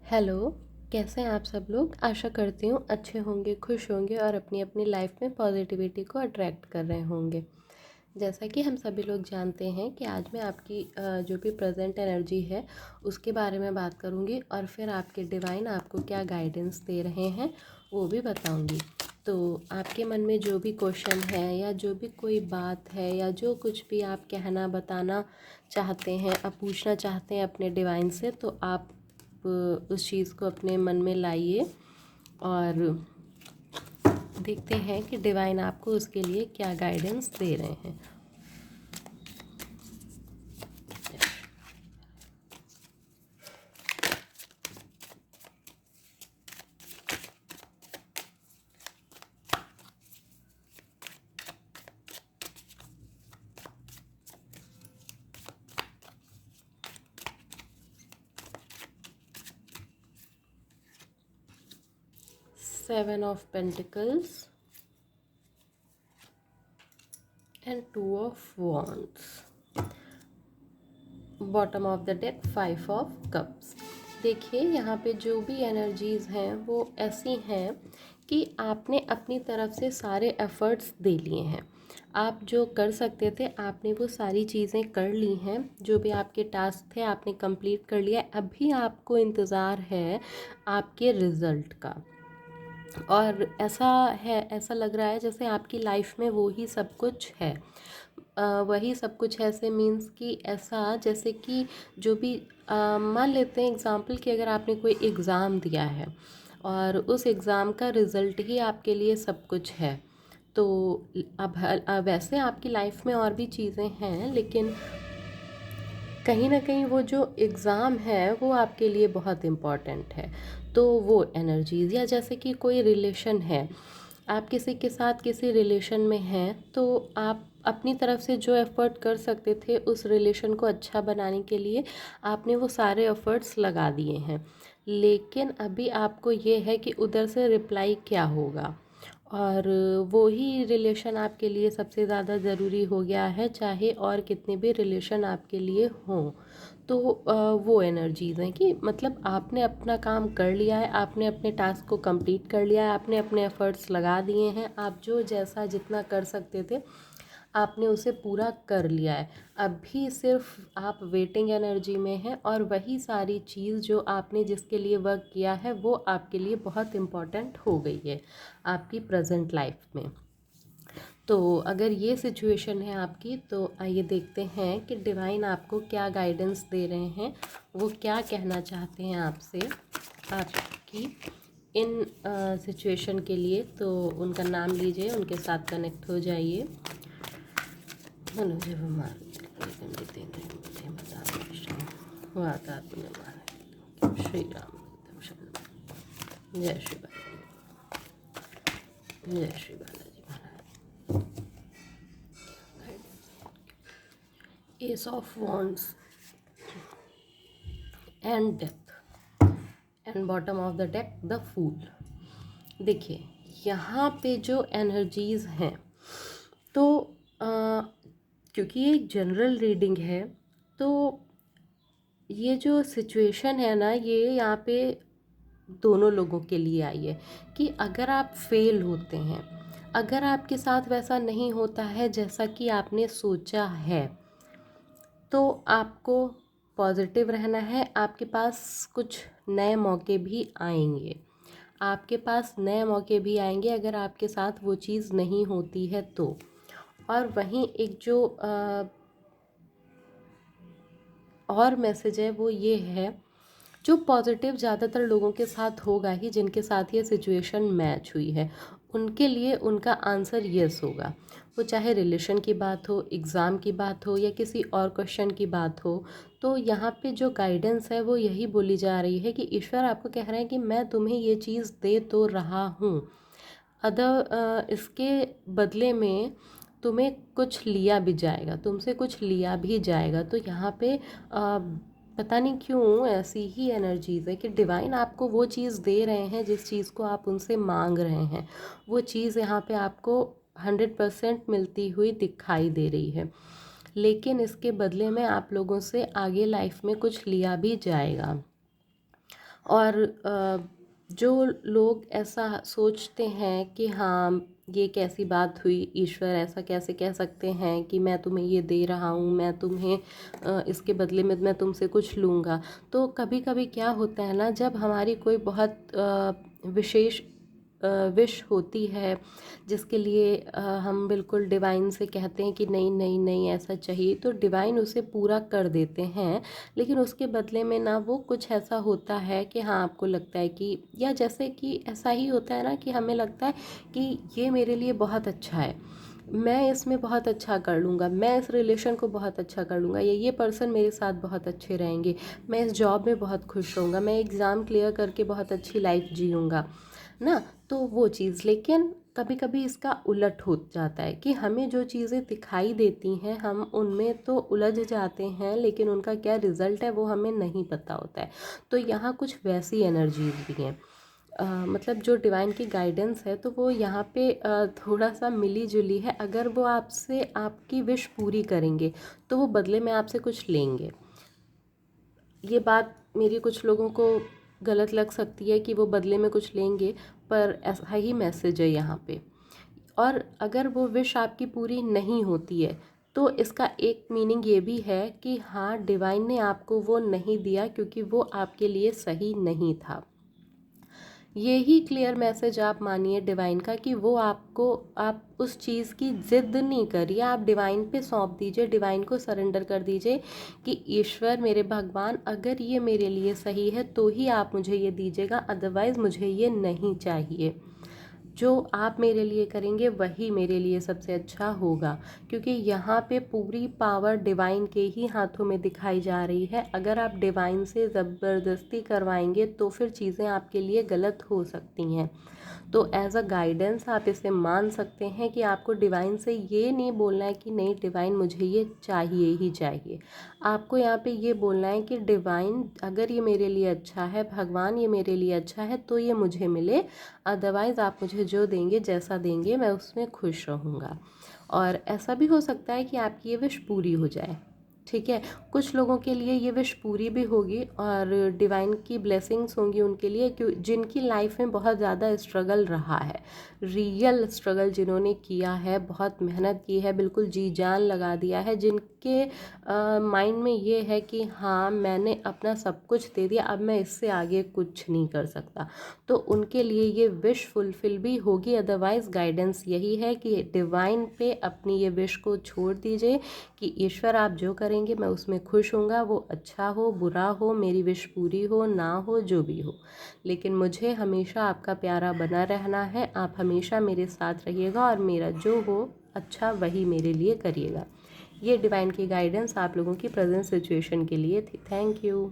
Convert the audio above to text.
Hello. कैसे हैं आप सब लोग? आशा करती हूँ अच्छे होंगे, खुश होंगे और अपनी अपनी लाइफ में पॉजिटिविटी को अट्रैक्ट कर रहे होंगे। जैसा कि हम सभी लोग जानते हैं कि आज मैं आपकी जो भी प्रेजेंट एनर्जी है उसके बारे में बात करूँगी और फिर आपके डिवाइन आपको क्या गाइडेंस दे रहे हैं वो भी बताऊँगी। तो आपके मन में जो भी क्वेश्चन है या जो भी कोई बात है या जो कुछ भी आप कहना बताना चाहते हैं, आप पूछना चाहते हैं अपने डिवाइन से, तो आप उस चीज़ को अपने मन में लाइए और देखते हैं कि डिवाइन आपको उसके लिए क्या गाइडेंस दे रहे हैं। 7 of Pentacles and 2 of Wands. Bottom of the deck 5 of cups. देखिए यहाँ पे जो भी एनर्जीज़ हैं वो ऐसी हैं कि आपने अपनी तरफ से सारे एफ़र्ट्स दे लिए हैं। आप जो कर सकते थे आपने वो सारी चीज़ें कर ली हैं। जो भी आपके टास्क थे आपने कंप्लीट कर लिया। अभी आपको इंतज़ार है आपके रिज़ल्ट का। और ऐसा लग रहा है जैसे आपकी लाइफ में वो ही सब कुछ है। वही सब कुछ ऐसे मीन्स कि ऐसा जैसे कि जो भी मान लेते हैं एग्ज़ाम्पल कि अगर आपने कोई एग्ज़ाम दिया है और उस एग्ज़ाम का रिज़ल्ट ही आपके लिए सब कुछ है। तो अब वैसे आपकी लाइफ में और भी चीज़ें हैं, लेकिन कहीं ना कहीं वो जो एग्ज़ाम है वो आपके लिए बहुत इम्पॉर्टेंट है। तो वो एनर्जीज़, या जैसे कि कोई रिलेशन है, आप किसी के साथ किसी रिलेशन में हैं, तो आप अपनी तरफ से जो एफ़र्ट कर सकते थे उस रिलेशन को अच्छा बनाने के लिए आपने वो सारे एफ़र्ट्स लगा दिए हैं। लेकिन अभी आपको ये है कि उधर से रिप्लाई क्या होगा, और वो ही रिलेशन आपके लिए सबसे ज़्यादा ज़रूरी हो गया है, चाहे और कितने भी रिलेशन आपके लिए हों। तो वो एनर्जीज़ हैं कि मतलब आपने अपना काम कर लिया है, आपने अपने टास्क को कंप्लीट कर लिया है, आपने अपने एफ़र्ट्स लगा दिए हैं, आप जो जैसा जितना कर सकते थे आपने उसे पूरा कर लिया है। अभी सिर्फ आप वेटिंग एनर्जी में हैं और वही सारी चीज़ जो आपने जिसके लिए वर्क किया है वो आपके लिए बहुत इम्पॉर्टेंट हो गई है आपकी प्रेजेंट लाइफ में। तो अगर ये सिचुएशन है आपकी, तो आइए देखते हैं कि डिवाइन आपको क्या गाइडेंस दे रहे हैं, वो क्या कहना चाहते हैं आपसे आपकी इन सिचुएशन के लिए। तो उनका नाम लीजिए, उनके साथ कनेक्ट हो जाइए। श्री राम, जय श्री बालाजी, जय Shri Balaji Maharaj. Ace of wands and death and bottom of the deck the fool. देखिए यहाँ पे जो एनर्जीज़ हैं, तो क्योंकि ये एक जनरल रीडिंग है, तो ये जो सिचुएशन है ना, ये यहाँ पे दोनों लोगों के लिए आई है कि अगर आप फेल होते हैं, अगर आपके साथ वैसा नहीं होता है जैसा कि आपने सोचा है, तो आपको पॉजिटिव रहना है। आपके पास कुछ नए मौके भी आएंगे, आपके पास नए मौके भी आएंगे अगर आपके साथ वो चीज़ नहीं होती है तो। और वहीं एक जो और मैसेज है वो ये है, जो पॉजिटिव ज़्यादातर लोगों के साथ होगा ही, जिनके साथ ये सिचुएशन मैच हुई है, उनके लिए उनका आंसर येस होगा। वो चाहे रिलेशन की बात हो, एग्ज़ाम की बात हो या किसी और क्वेश्चन की बात हो। तो यहाँ पे जो गाइडेंस है वो यही बोली जा रही है कि ईश्वर आपको कह रहे हैं कि मैं तुम्हें ये चीज़ दे तो रहा हूँ, इसके बदले में तुम्हें कुछ लिया भी जाएगा, तुमसे कुछ लिया भी जाएगा। तो यहाँ पे पता नहीं क्यों ऐसी ही एनर्जीज़ है कि डिवाइन आपको वो चीज़ दे रहे हैं जिस चीज़ को आप उनसे मांग रहे हैं। वो चीज़ यहाँ पे आपको 100% मिलती हुई दिखाई दे रही है, लेकिन इसके बदले में आप लोगों से आगे लाइफ में कुछ लिया भी जाएगा। और जो लोग ऐसा सोचते हैं कि हाँ ये कैसी बात हुई, ईश्वर ऐसा कैसे कह सकते हैं कि मैं तुम्हें ये दे रहा हूँ, मैं तुम्हें इसके बदले में मैं तुमसे कुछ लूँगा। तो कभी कभी क्या होता है ना, जब हमारी कोई बहुत विशेष विश होती है जिसके लिए हम बिल्कुल डिवाइन से कहते हैं कि नहीं नहीं नहीं ऐसा चाहिए, तो डिवाइन उसे पूरा कर देते हैं। लेकिन उसके बदले में ना वो कुछ ऐसा होता है कि हाँ आपको लगता है कि, या जैसे कि ऐसा ही होता है ना कि हमें लगता है कि ये मेरे लिए बहुत अच्छा है, मैं इसमें बहुत अच्छा कर लूँगा, मैं इस रिलेशन को बहुत अच्छा कर लूँगा, या ये पर्सन मेरे साथ बहुत अच्छे रहेंगे, मैं इस जॉब में बहुत खुश रहूँगा, मैं एग्ज़ाम क्लियर करके बहुत अच्छी लाइफ जीऊँगा ना। तो वो चीज़, लेकिन कभी कभी इसका उलट हो जाता है कि हमें जो चीज़ें दिखाई देती हैं हम उनमें तो उलझ जाते हैं, लेकिन उनका क्या रिज़ल्ट है वो हमें नहीं पता होता है। तो यहाँ कुछ वैसी एनर्जीज भी हैं। मतलब जो डिवाइन की गाइडेंस है तो वो यहाँ पे थोड़ा सा मिली जुली है। अगर वो आपसे आपकी विश पूरी करेंगे तो वो बदले में आपसे कुछ लेंगे। ये बात मेरी कुछ लोगों को गलत लग सकती है कि वो बदले में कुछ लेंगे, पर ऐसा ही मैसेज है यहाँ पे। और अगर वो विश आपकी पूरी नहीं होती है तो इसका एक मीनिंग ये भी है कि हाँ डिवाइन ने आपको वो नहीं दिया क्योंकि वो आपके लिए सही नहीं था। यही क्लियर मैसेज आप मानिए डिवाइन का कि वो आपको, आप उस चीज़ की ज़िद नहीं करिए, आप डिवाइन पे सौंप दीजिए, डिवाइन को सरेंडर कर दीजिए कि ईश्वर मेरे भगवान अगर ये मेरे लिए सही है तो ही आप मुझे ये दीजिएगा, अदरवाइज़ मुझे ये नहीं चाहिए। जो आप मेरे लिए करेंगे वही मेरे लिए सबसे अच्छा होगा, क्योंकि यहाँ पे पूरी पावर डिवाइन के ही हाथों में दिखाई जा रही है। अगर आप डिवाइन से ज़बरदस्ती करवाएंगे तो फिर चीज़ें आपके लिए गलत हो सकती हैं। तो एज अ गाइडेंस आप इसे मान सकते हैं कि आपको डिवाइन से ये नहीं बोलना है कि नहीं डिवाइन मुझे ये चाहिए ही चाहिए। आपको यहाँ पे ये बोलना है कि डिवाइन अगर ये मेरे लिए अच्छा है, भगवान ये मेरे लिए अच्छा है तो ये मुझे मिले, अदरवाइज़ आप मुझे जो देंगे जैसा देंगे मैं उसमें खुश रहूँगा। और ऐसा भी हो सकता है कि आपकी ये विश पूरी हो जाए। ठीक है, कुछ लोगों के लिए ये विश पूरी भी होगी और डिवाइन की ब्लेसिंग्स होंगी उनके लिए, क्यों जिनकी लाइफ में बहुत ज़्यादा स्ट्रगल रहा है, रियल स्ट्रगल जिन्होंने किया है, बहुत मेहनत की है, बिल्कुल जी जान लगा दिया है, जिनके माइंड में ये है कि हाँ मैंने अपना सब कुछ दे दिया, अब मैं इससे आगे कुछ नहीं कर सकता, तो उनके लिए ये विश फुलफिल भी होगी। अदरवाइज़ गाइडेंस यही है कि डिवाइन पे अपनी ये विश को छोड़ दीजिए कि ईश्वर आप जो करेंगे मैं उसमें खुश होऊंगा, वो अच्छा हो बुरा हो, मेरी विश पूरी हो ना हो, जो भी हो, लेकिन मुझे हमेशा आपका प्यारा बना रहना है, आप हमेशा मेरे साथ रहिएगा और मेरा जो हो अच्छा वही मेरे लिए करिएगा। ये डिवाइन की गाइडेंस आप लोगों की प्रेजेंट सिचुएशन के लिए थी। Thank you.